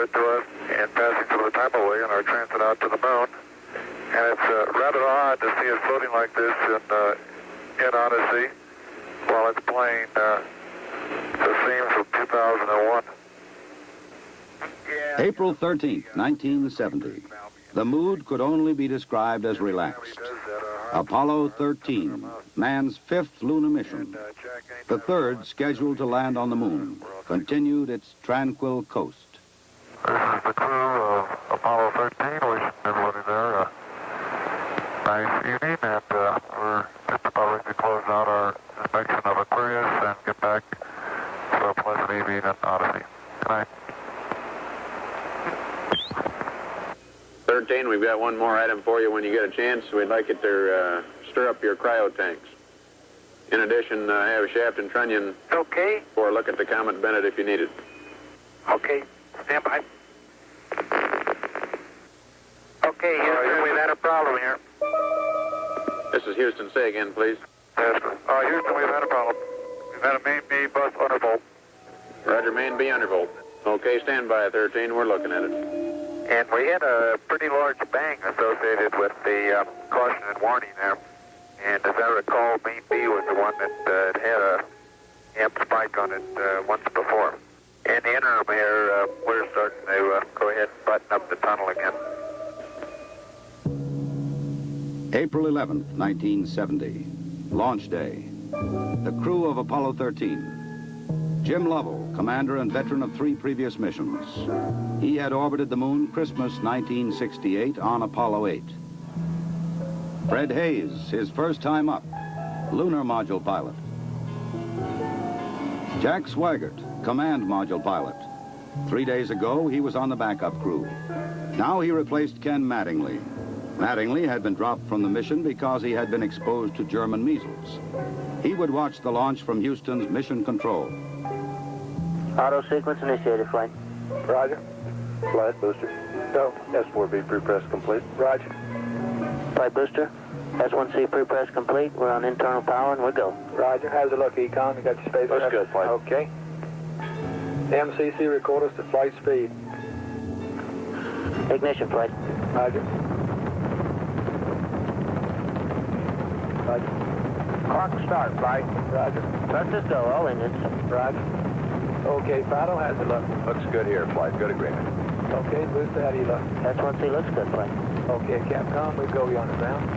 bit to us in passing through the time away on our transit out to the moon. And it's rather odd to see it floating like this in Odyssey while it's playing the theme from 2001. April 13th, 1970. The mood could only be described as relaxed. Apollo 13, man's fifth lunar mission. The third, scheduled to land on the moon, continued its tranquil coast. This is the crew of Apollo 13, wishing everybody there a nice evening, and we're just about ready to close out our inspection of Aquarius and get back to a pleasant evening in Odyssey. Good night. 13, we've got one more item for you when you get a chance. We'd like you to stir up your cryo tanks. In addition, have Shaft and Trunnion for a look at the Comet Bennett if you need it. Okay, stand by. Okay, Houston, we've had a problem here. This is Houston. Say again, please. Yes, Houston, we've had a problem. We've had a main B bus undervolt. Roger, main B undervolt. Okay, stand by at 13. We're looking at it. And we had a pretty large bang associated with the caution and warning there. And as I recall, main B was the one that had a amp spike on it once before. In the interim here, we're starting to go ahead and button up the tunnel again. April 11th, 1970. Launch day. The crew of Apollo 13. Jim Lovell, commander and veteran of 3 previous missions. He had orbited the moon Christmas 1968 on Apollo 8. Fred Hayes, his first time up, lunar module pilot. Jack Swigert, command module pilot. 3 days ago, he was on the backup crew. Now he replaced Ken Mattingly. Mattingly had been dropped from the mission because he had been exposed to German measles. He would watch the launch from Houston's mission control. Auto sequence initiated, flight. Roger. Flight booster. Go. S4B pre-press complete. Roger. Flight booster. S1C pre-press complete. We're on internal power and we're go. Roger. How's it look, Econ? You got your space? Looks good, flight. Okay. MCC record us to flight speed. Ignition, flight. Roger. Roger. Clock start, flight. Roger. Let's go, all engines. Roger. Okay, Fido, how's it look? Looks good here, flight. Good agreement. Okay, booster, how do you look? S1C looks good, flight. Okay, Capcom, we go you on the ground.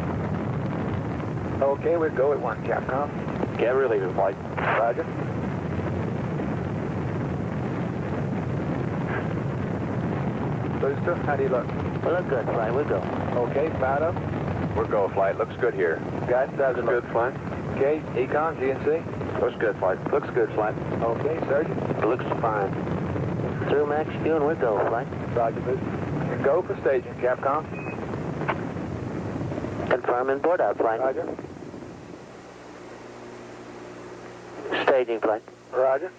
Okay, we go at 1, Capcom. Can't relieve it, flight. Roger. Booster, how do you look? We look good, flight. We go. Okay, Fido. We're go, flight. Looks good here. Guidance, how's it look? Good, flight. Okay, Econ, GNC. Looks good, flight. Looks good, flight. Okay, Surgeon. It looks fine. Through max Q and we go, flight. Roger, booster. And go for staging, Capcom. Confirm and board out, flight. Roger. Staging, flight. Roger.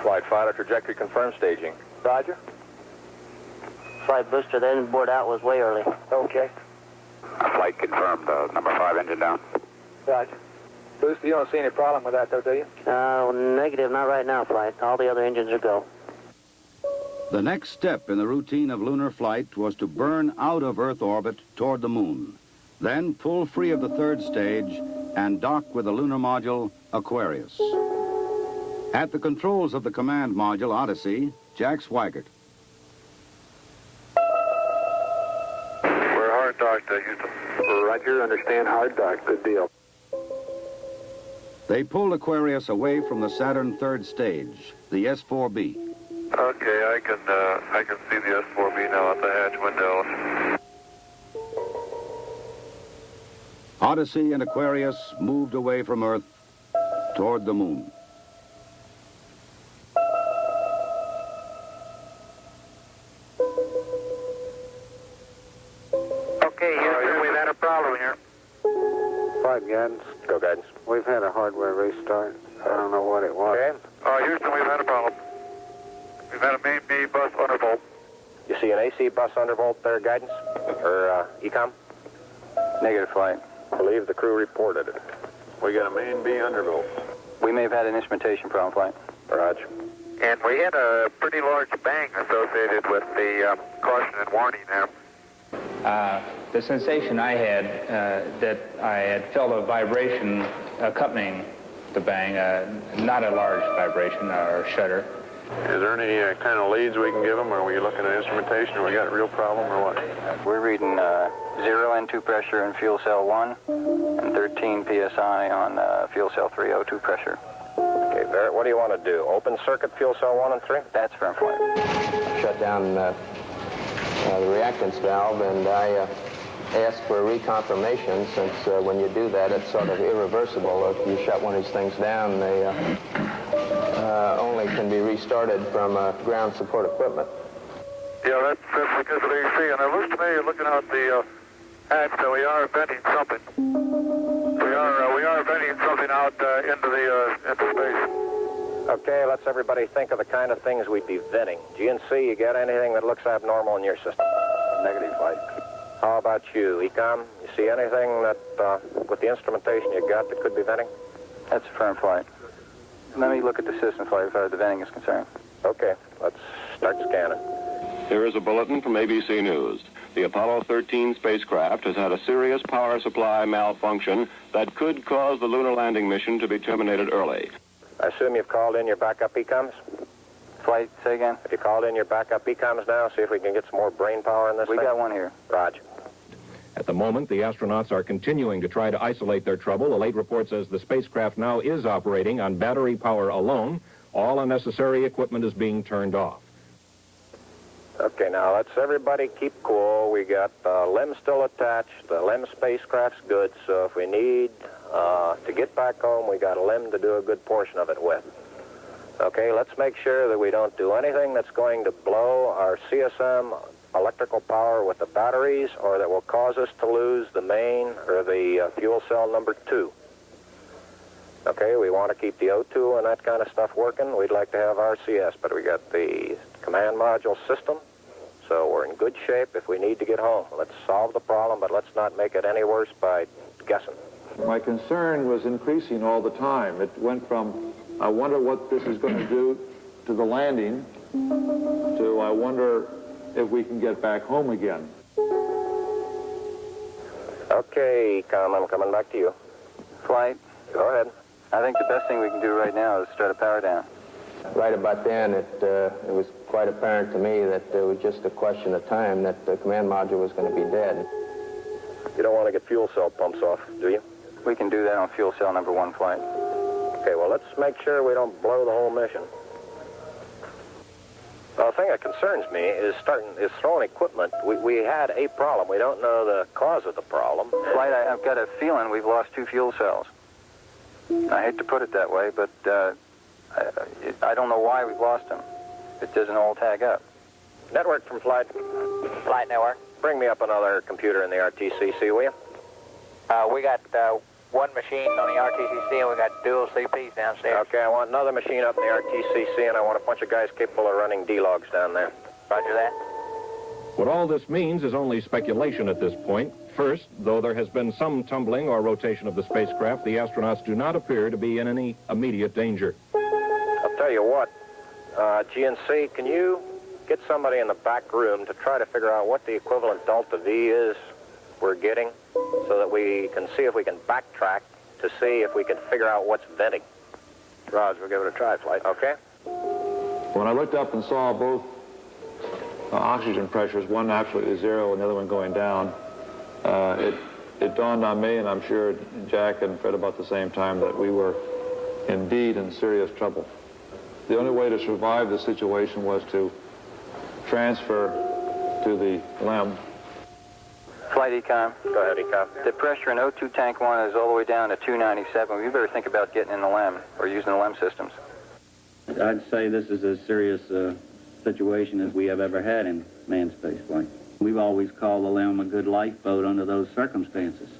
Flight Fido, trajectory confirmed, staging. Roger. Flight booster, then board out was way early. Okay. Flight confirmed, number 5 engine down. Roger. Booster, you don't see any problem with that, though, do you? Negative, not right now, flight. All the other engines are go. The next step in the routine of lunar flight was to burn out of Earth orbit toward the moon, then pull free of the third stage and dock with the lunar module Aquarius. At the controls of the command module Odyssey, Jack Swigert. We're hard docked, Houston. Roger, understand hard dock. Good deal. They pulled Aquarius away from the Saturn third stage, the S4B. Okay, I can see the S4B now at the hatch window. Odyssey and Aquarius moved away from Earth toward the moon. Okay, Houston, we've had a problem here. Flight guidance. Go, guidance. We've had a hardware restart. I don't know what it was. Houston, we've had a problem. We've had a main B bus undervolt. You see an AC bus undervolt there, guidance? Or Ecom? Negative, flight. I believe the crew reported it. We got a main B undervolt. We may have had an instrumentation problem, flight. Roger. And we had a pretty large bang associated with the caution and warning there. The sensation I had, that I had felt a vibration accompanying the bang, not a large vibration or shudder. Is there any kind of leads we can give them? Are we looking at instrumentation, or we got a real problem, or what? We're reading 0 N2 pressure in fuel cell 1 and 13 psi on fuel cell 3 O2 pressure. Okay, Barrett, what do you want to do? Open circuit fuel cell 1 and 3? That's firm flight. Shut down the reactance valve, and I asked for a reconfirmation, since when you do that, it's sort of irreversible. If you shut one of these things down, they only can be restarted from ground support equipment. Yeah, that's because of AC. And it looks to me, looking out the hatch, that we are venting something. We are venting something out into space. Okay, let's everybody think of the kind of things we'd be venting. GNC, you got anything that looks abnormal in your system? Negative flight. How about you, Ecom? You see anything that, with the instrumentation you got, that could be venting? That's a firm flight. Let me look at the system flight as far as the venting is concerned. Okay, let's start scanning. Here is a bulletin from ABC News. The Apollo 13 spacecraft has had a serious power supply malfunction that could cause the lunar landing mission to be terminated early. I assume you've called in your backup ECOMs? Flight, say again? Have you called in your backup ECOMs now? See if we can get some more brain power in this We thing? got one here. Roger. At the moment, the astronauts are continuing to try to isolate their trouble. A late report says the spacecraft now is operating on battery power alone. All unnecessary equipment is being turned off. Okay, now let's everybody keep cool. We got the LEM still attached. The LEM spacecraft's good, so if we need to get back home, we got a LEM to do a good portion of it with. Okay, let's make sure that we don't do anything that's going to blow our CSM electrical power with the batteries, or that will cause us to lose the main or the fuel cell number 2. Okay, we want to keep the O2 and that kind of stuff working. We'd like to have RCS, but we got the command module system, so we're in good shape if we need to get home. Let's solve the problem, but let's not make it any worse by guessing. My concern was increasing all the time. It went from, I wonder what this is going to do to the landing, to I wonder if we can get back home again. Okay, I'm coming back to you. Flight. Go ahead. I think the best thing we can do right now is start a power down. Right about then, it was quite apparent to me that it was just a question of time that the command module was going to be dead. You don't want to get fuel cell pumps off, do you? We can do that on fuel cell number 1 flight. Okay, well, let's make sure we don't blow the whole mission. The thing that concerns me is throwing equipment. We had a problem. We don't know the cause of the problem. Flight, I've got a feeling we've lost 2 fuel cells. I hate to put it that way, but I don't know why we've lost them. It doesn't all tag up. Network from Flight. Flight network. Bring me up another computer in the RTCC, will you? We got one machine on the RTCC, and we got dual CPs downstairs. Okay, I want another machine up in the RTCC, and I want a bunch of guys capable of running D-logs down there. Roger that. What all this means is only speculation at this point. First, though there has been some tumbling or rotation of the spacecraft, the astronauts do not appear to be in any immediate danger. I'll tell you what, GNC, can you get somebody in the back room to try to figure out what the equivalent delta V is we're getting, so that we can see if we can backtrack to see if we can figure out what's venting? Roger, we'll give it a try, Flight. Okay? When I looked up and saw both oxygen pressures, one absolutely 0 and the other one going down, it dawned on me, and I'm sure Jack and Fred about the same time, that we were indeed in serious trouble. The only way to survive the situation was to transfer to the LEM. Flight Econ. Go ahead, Econ. The pressure in O2 tank 1 is all the way down to 297. We better think about getting in the LEM or using the LEM systems. I'd say this is as serious a situation as we have ever had in manned spaceflight. We've always called the LEM a good lifeboat under those circumstances.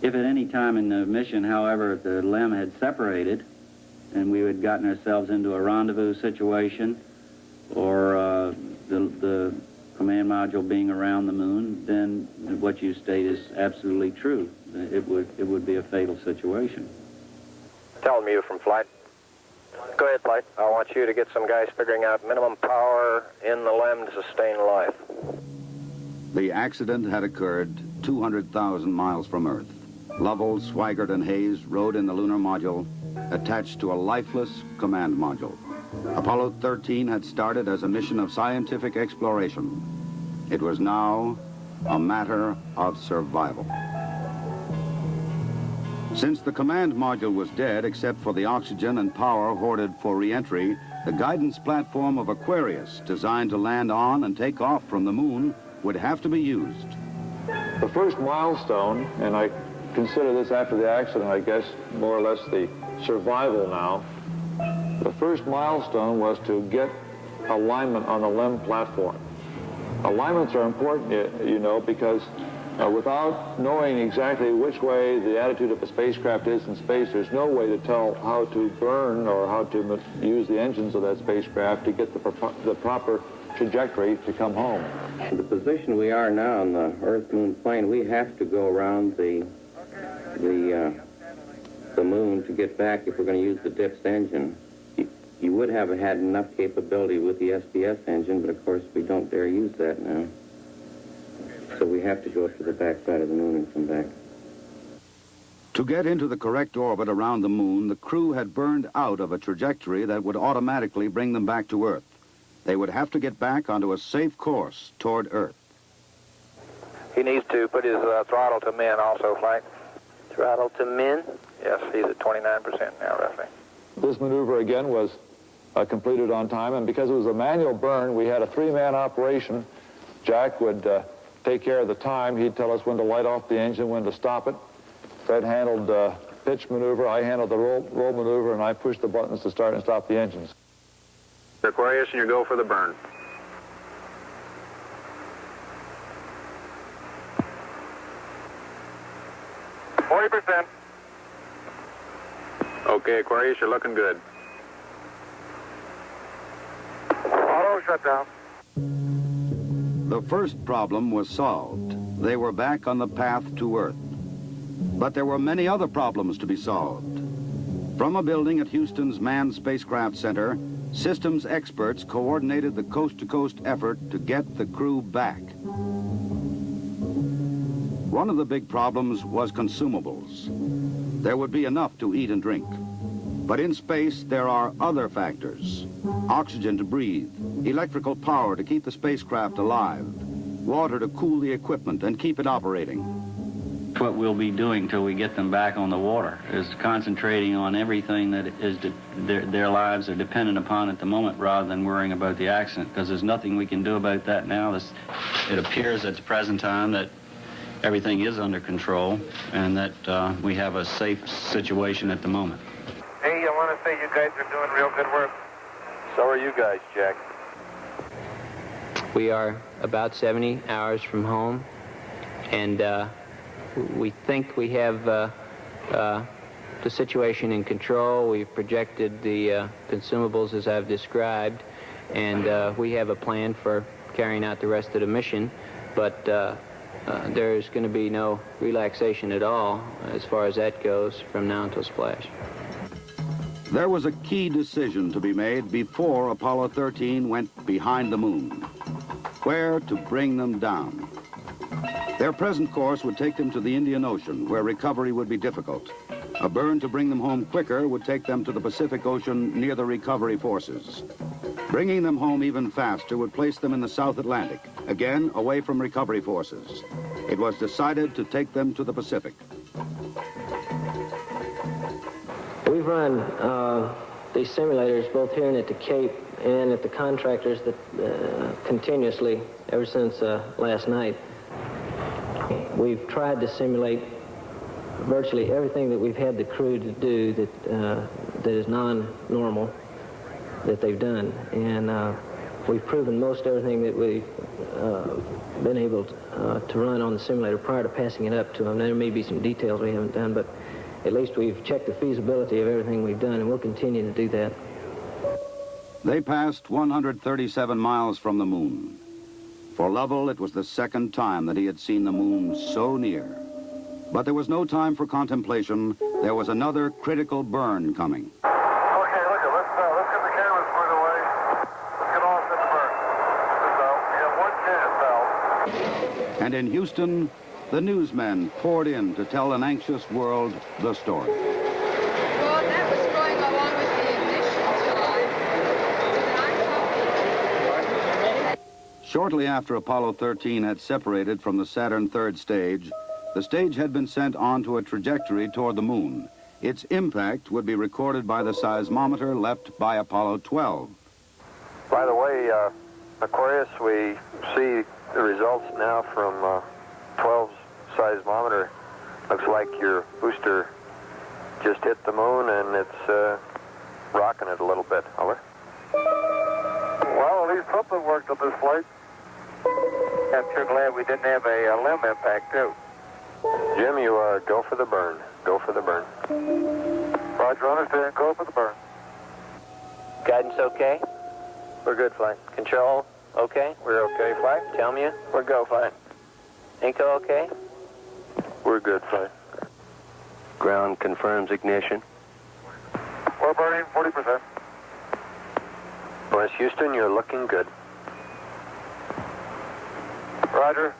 If at any time in the mission, however, the LEM had separated and we had gotten ourselves into a rendezvous situation, or the command module being around the moon, then what you state is absolutely true. It would be a fatal situation. Tell me you from Flight. Go ahead, Flight. I want you to get some guys figuring out minimum power in the LEM to sustain life. The accident had occurred 200,000 miles from Earth. Lovell, Swigert, and Hayes rode in the lunar module attached to a lifeless command module. Apollo 13 had started as a mission of scientific exploration. It was now a matter of survival. Since the command module was dead, except for the oxygen and power hoarded for re-entry, the guidance platform of Aquarius, designed to land on and take off from the moon, would have to be used. The first milestone, and I consider this after the accident, I guess, more or less the survival now. The first milestone was to get alignment on the LEM platform. Alignments are important, you know, because without knowing exactly which way the attitude of a spacecraft is in space, there's no way to tell how to burn or how to use the engines of that spacecraft to get the proper trajectory to come home. The position we are now on the Earth-Moon plane, we have to go around the moon to get back if we're going to use the DIPS engine. You would have had enough capability with the SPS engine, but of course we don't dare use that now. So we have to go to the back side of the moon and come back. To get into the correct orbit around the moon, the crew had burned out of a trajectory that would automatically bring them back to Earth. They would have to get back onto a safe course toward Earth. He needs to put his throttle to min also, Flight. Throttle to min? Yes, he's at 29% now, roughly. This maneuver, again, was completed on time, and because it was a manual burn, we had a three-man operation. Jack would take care of the time. He'd tell us when to light off the engine, when to stop it. Fred handled pitch maneuver, I handled the roll maneuver, and I pushed the buttons to start and stop the engines. Aquarius, and you go for the burn. Okay, Aquarius, you're looking good. Auto shutdown. The first problem was solved. They were back on the path to Earth. But there were many other problems to be solved. From a building at Houston's Manned Spacecraft Center, systems experts coordinated the coast-to-coast effort to get the crew back. One of the big problems was consumables. There would be enough to eat and drink. But in space, there are other factors. Oxygen to breathe, electrical power to keep the spacecraft alive, water to cool the equipment and keep it operating. What we'll be doing till we get them back on the water is concentrating on everything that is their lives are dependent upon at the moment, rather than worrying about the accident, because there's nothing we can do about that now. It appears at the present time that everything is under control and that we have a safe situation at the moment. Hey, I want to say you guys are doing real good work. So are you guys, Jack. We are about 70 hours from home, and we think we have the situation in control. We've projected the consumables as I've described, and we have a plan for carrying out the rest of the mission, but there's going to be no relaxation at all as far as that goes from now until splash. There was a key decision to be made before Apollo 13 went behind the moon. Where to bring them down. Their present course would take them to the Indian Ocean, where recovery would be difficult. A burn to bring them home quicker would take them to the Pacific Ocean near the recovery forces. Bringing them home even faster would place them in the South Atlantic, again away from recovery forces. It was decided to take them to the Pacific. We've run these simulators both here and at the Cape and at the contractors that continuously ever since last night. We've tried to simulate virtually everything that we've had the crew to do that is non-normal that they've done, and we've proven most everything that we've been able to run on the simulator prior to passing it up to them. There may be some details we haven't done, but at least we've checked the feasibility of everything we've done, and we'll continue to do that. They passed 137 miles from the moon. For Lovell, it was the second time that he had seen the moon so near. But there was no time for contemplation. There was another critical burn coming. Okay, look, let's And in Houston, the newsmen poured in to tell an anxious world the story. Well, that was going along with the ignition slide. Shortly after Apollo 13 had separated from the Saturn third stage, the stage had been sent onto a trajectory toward the moon. Its impact would be recorded by the seismometer left by Apollo 12. By the way, Aquarius, we see the results now from 12's seismometer. Looks like your booster just hit the moon and it's rocking it a little bit. Over. Well, at least something worked on this flight. I'm sure glad we didn't have a limb impact, too. Jim, you go for the burn. Go for the burn. Roger, understand. Go for the burn. Guidance okay? We're good, flight. Control, okay? We're okay, flight. Tell me we're go, flight. Inco okay? We're good, flight. Ground confirms ignition. We're burning 40%. West Houston, you're looking good. Roger.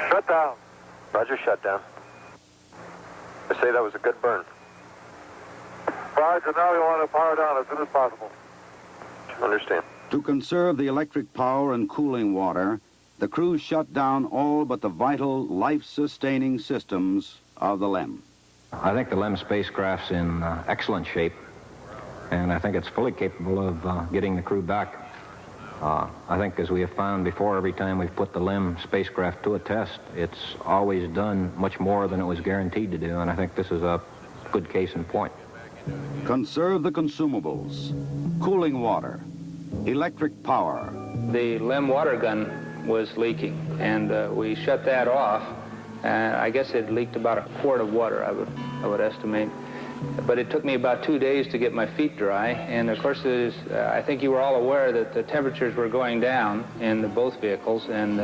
Shut down. Roger, shut down. I say that was a good burn. Roger, now we want to power down as soon as possible. Understand. To conserve the electric power and cooling water, the crew shut down all but the vital, life-sustaining systems of the LEM. I think the LEM spacecraft's in excellent shape, and I think it's fully capable of getting the crew back. I think, as we have found before, every time we've put the LEM spacecraft to a test, it's always done much more than it was guaranteed to do, and I think this is a good case in point. Conserve the consumables, cooling water, electric power. The LEM water gun was leaking, and we shut that off. I guess it leaked about a quart of water, I would estimate. But it took me about 2 days to get my feet dry, and of course, I think you were all aware that the temperatures were going down in both vehicles, and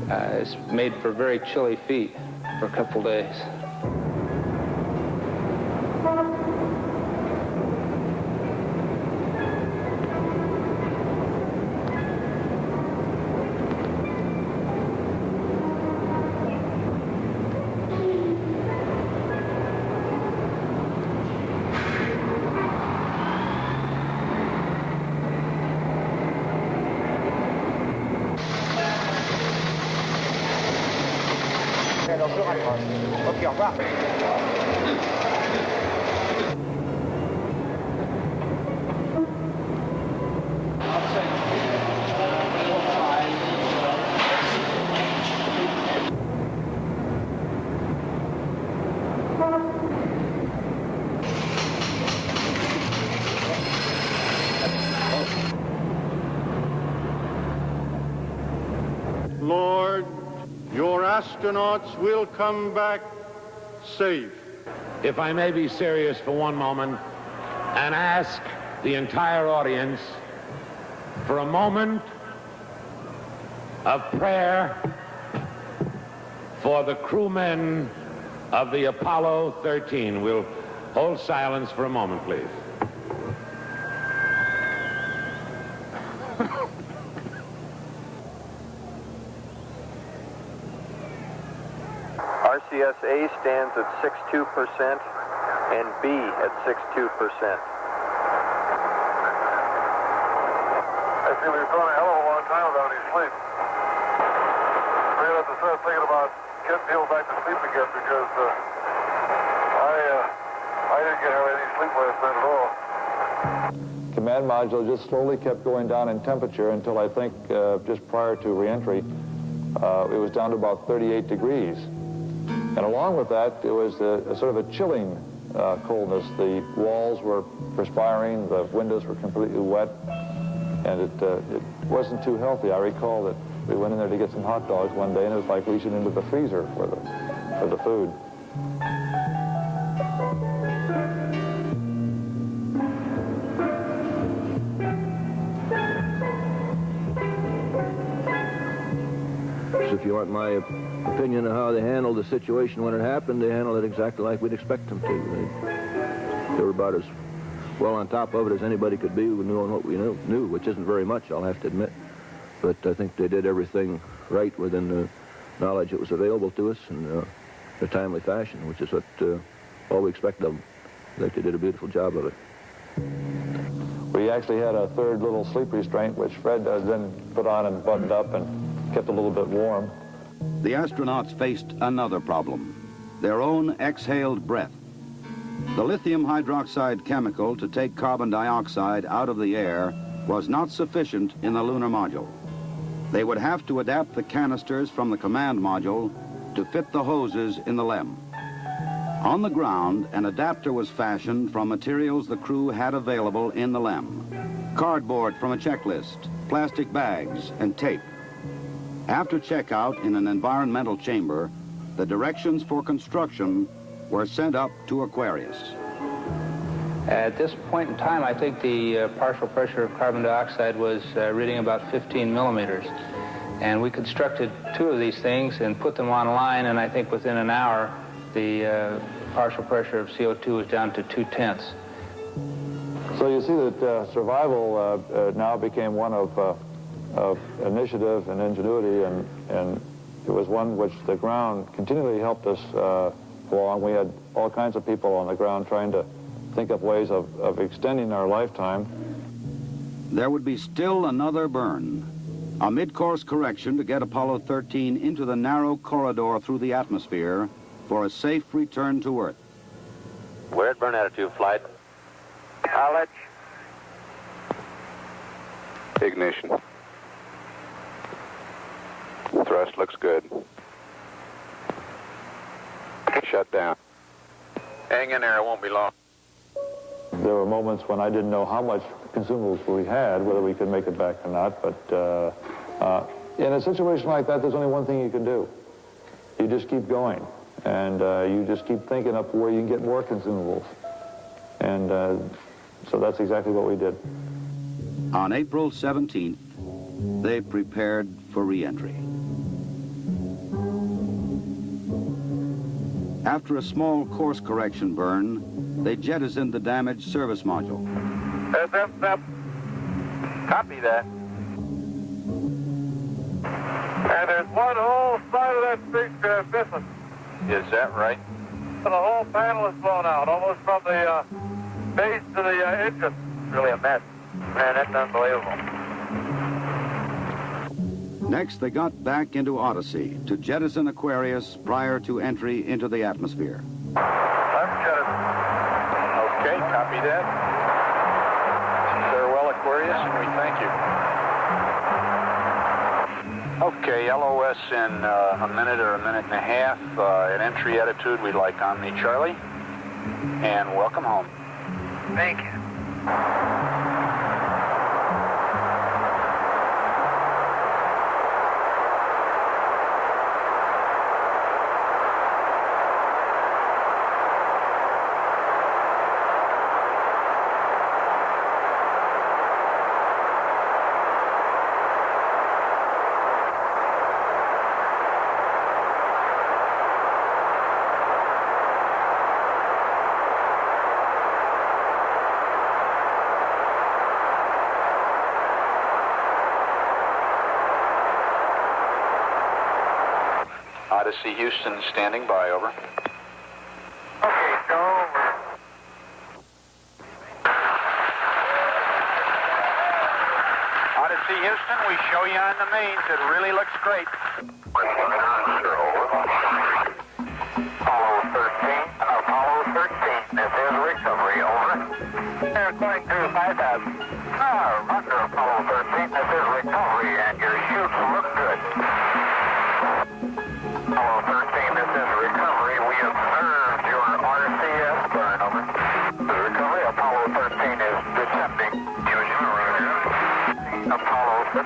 it's made for very chilly feet for a couple days. Lord, your astronauts will come back safe. If I may be serious for one moment and ask the entire audience for a moment of prayer for the crewmen of the Apollo 13. We'll hold silence for a moment, please. RCS-A stands at 62% and B at 62%. I feel we've gone a hell of a long time without any sleep. We're going to have to start thinking about getting people back to sleep again because I didn't get any sleep last night at all. Command module just slowly kept going down in temperature until I think just prior to reentry, it was down to about 38 degrees. And along with that, it was a sort of a chilling coldness. The walls were perspiring, the windows were completely wet, and it wasn't too healthy. I recall that we went in there to get some hot dogs one day, and it was like reaching into the freezer for the food. If you want my opinion of how they handled the situation when it happened, they handled it exactly like we'd expect them to. They were about as well on top of it as anybody could be, knowing what we knew, which isn't very much, I'll have to admit. But I think they did everything right within the knowledge that was available to us in a timely fashion, which is what all we expect of them. I think they did a beautiful job of it. We actually had a third little sleep restraint, which Fred then put on and buttoned up and kept a little bit warm. The astronauts faced another problem, their own exhaled breath. The lithium hydroxide chemical to take carbon dioxide out of the air was not sufficient in the lunar module. They would have to adapt the canisters from the command module to fit the hoses in the LEM. On the ground, an adapter was fashioned from materials the crew had available in the LEM. Cardboard from a checklist, plastic bags, and tape. After checkout in an environmental chamber, the directions for construction were sent up to Aquarius. At this point in time, I think the partial pressure of carbon dioxide was reading about 15 millimeters. And we constructed 2 of these things and put them online, and I think within an hour, the partial pressure of CO2 was down to 0.2. So you see that survival now became one of initiative and ingenuity, and it was one which the ground continually helped us along. We had all kinds of people on the ground trying to think up ways of extending our lifetime. There would be still another burn, a mid-course correction to get Apollo 13 into the narrow corridor through the atmosphere for a safe return to Earth. We're at burn attitude, flight. College. Ignition. Thrust looks good. Shut down. Hang in there, it won't be long. There were moments when I didn't know how much consumables we had, whether we could make it back or not, but in a situation like that, there's only one thing you can do. You just keep going, and you just keep thinking up where you can get more consumables. And so that's exactly what we did. On April 17th, they prepared for re-entry. After a small course correction burn, they jettisoned the damaged service module. Copy that. And there's one whole side of that spacecraft missing. Is that right? The whole panel is blown out, almost from the base to the engine. Really a mess. Man, that's unbelievable. Next, they got back into Odyssey to jettison Aquarius prior to entry into the atmosphere. Left jettison. Okay, copy that. Farewell, Aquarius, and we thank you. Okay, LOS in a minute or a minute and a half. At entry attitude, we'd like Omni Charlie. And welcome home. Thank you. Odyssey Houston standing by, over. Okay, go over. Odyssey Houston, we show you on the mains. It really looks great. Apollo 13, this is recovery, over. They're going through 5,000. Roger, Apollo 13, this is recovery, and your chutes look good. Apollo 13, this is recovery. We observed your RCS burn, over. This is recovery. Apollo 13 is descending. Apollo 6,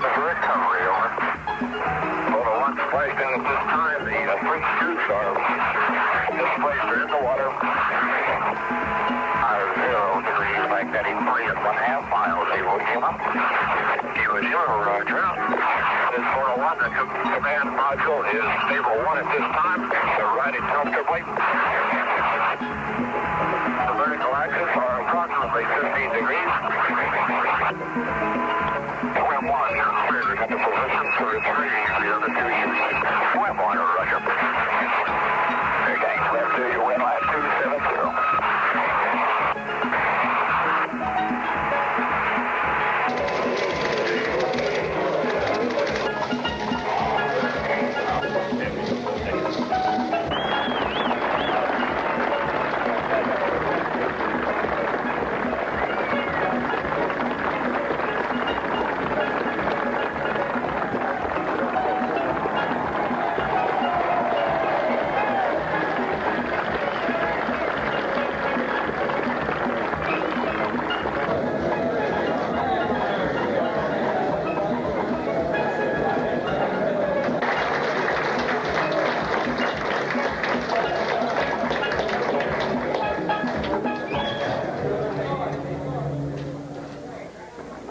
this is recovery, over. Well, the one spliced in at this time, the three chutes are displaced in the water. 0 degrees, magnetic 3.5 miles, Evo Lima. Evo Lima, roger. This 401, the command module is stable 1 at this time. They're riding comfortably. The vertical axis are approximately 15 degrees. Swim 1,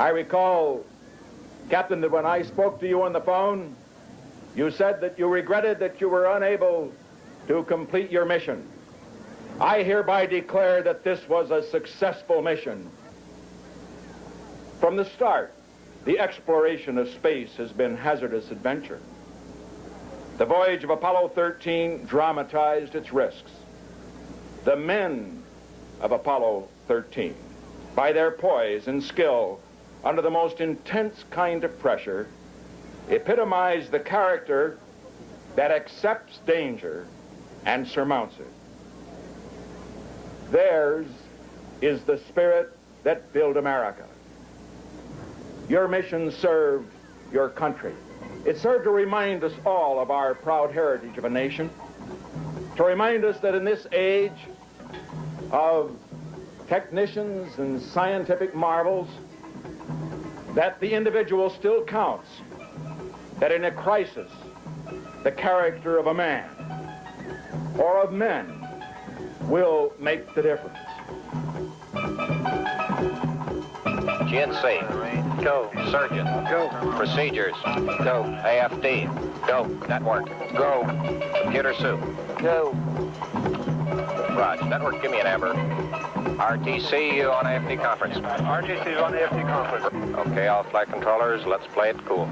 I recall, Captain, that when I spoke to you on the phone, you said that you regretted that you were unable to complete your mission. I hereby declare that this was a successful mission. From the start, the exploration of space has been hazardous adventure. The voyage of Apollo 13 dramatized its risks. The men of Apollo 13, by their poise and skill under the most intense kind of pressure, epitomized the character that accepts danger and surmounts it. Theirs is the spirit that built America. Your mission served your country. It served to remind us all of our proud heritage of a nation, to remind us that in this age of technicians and scientific marvels, that the individual still counts, that in a crisis, the character of a man or of men will make the difference. GNC. Go. Surgeon. Go. Procedures. Go. AFD. Go. Network. Go. Computer soup. Go. Raj, network, give me an amber. RTC on AFD conference. RTC on AFD conference. Okay, all flight controllers, let's play it cool.